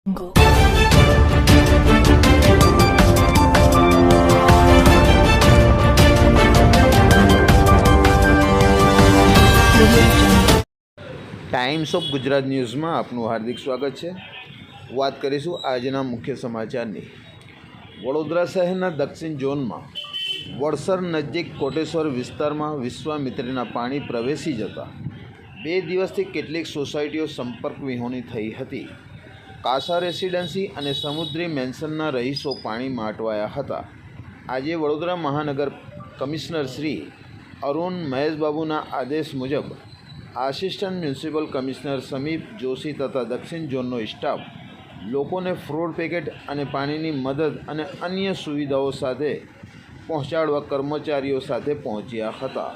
Go. Times of Gujarat ન્યૂઝમાં આપનું હાર્દિક સ્વાગત છે. વાત કરીશું આજના મુખ્ય સમાચારની. વડોદરા શહેરના દક્ષિણ ઝોનમાં વડસર નજીક કોટેશ્વર વિસ્તારમાં વિશ્વામિત્રીના પાણી પ્રવેશી જતા 2 દિવસથી કેટલીક સોસાયટીઓ સંપર્ક વિહોણી થઈ હતી. કાસા રેસિડેન્સી અને સમુદ્રી મેન્શનના રહીશો પાણીમાં અટવાયા હતા. આજે વડોદરા મહાનગર કમિશનર શ્રી અરુણ મહેશબાબુના આદેશ મુજબ આસિસ્ટન્ટ મ્યુનિસિપલ કમિશનર સમીપ જોશી તથા દક્ષિણ ઝોનનો સ્ટાફ લોકોને ફ્રૂટ પેકેટ અને પાણીની મદદ અને અન્ય સુવિધાઓ સાથે પહોંચાડવા કર્મચારીઓ સાથે પહોંચ્યા હતા.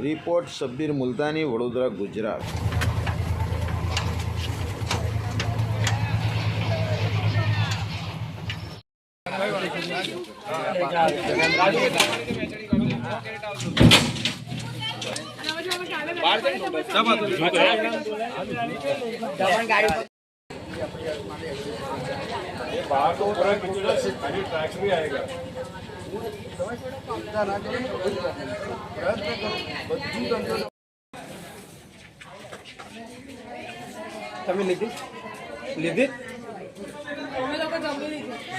રિપોર્ટ શબ્બીર મુલતાની, વડોદરા, ગુજરાત. बाहर तो पूरा ट्रैक्स भी आएगा. તમે લીધી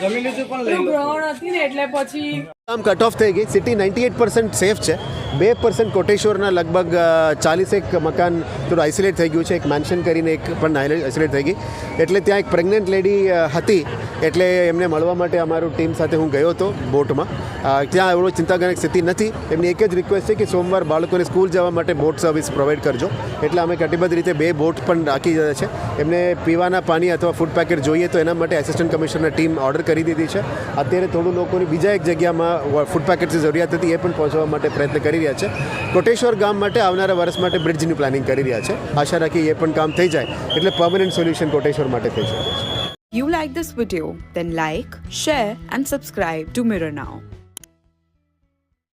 જમી લીધું પણ લઈ ગ્રહણ હતી ને એટલે પછી આમ કટ ઓફ થઈ ગઈ. સિટી 98% સેફ છે. 2% કોટેશ્વરના લગભગ 41 મકાન થોડું આઇસોલેટ થઈ ગયું છે. એક મેન્શન કરીને એક પણ આઇસોલેટ થઈ ગઈ. એટલે ત્યાં એક પ્રેગ્નન્ટ લેડી હતી, એટલે એમને મળવા માટે અમારું ટીમ સાથે હું ગયો હતો બોટમાં. ત્યાં એવડો ચિંતાજનક સ્થિતિ નથી. એમની એક જ રિક્વેસ્ટ છે કે સોમવાર બાળકોને સ્કૂલ જવા માટે બોટ સર્વિસ પ્રોવાઈડ કરજો. એટલે અમે કટિબદ્ધ રીતે 2 બોટ પણ રાખી જાય છે. એમને પીવાના પાણી અથવા ફૂડ પેકેટ જોઈએ તો એના માટે આસિસ્ટન્ટ કમિશનરની ટીમ ઓર્ડર કરી દીધી છે. અત્યારે થોડું લોકોની બીજા એક જગ્યામાં ફૂડ પેકેટ્સની જરૂરિયાત હતી, એ પણ પહોંચવા માટે પ્રયત્ન કરી રહ્યા છે. કોટેશ્વર ગામ માટે આવનારા વર્ષ માટે બ્રિજની પ્લાનિંગ કરી રહ્યા છે. આશા રાખીએ એ પણ કામ થઈ જાય એટલે પરમનન્ટ સોલ્યુશન કોટેશ્વર માટે થઈ શકે છે. You like this video? Then like, share and subscribe to Mirror Now.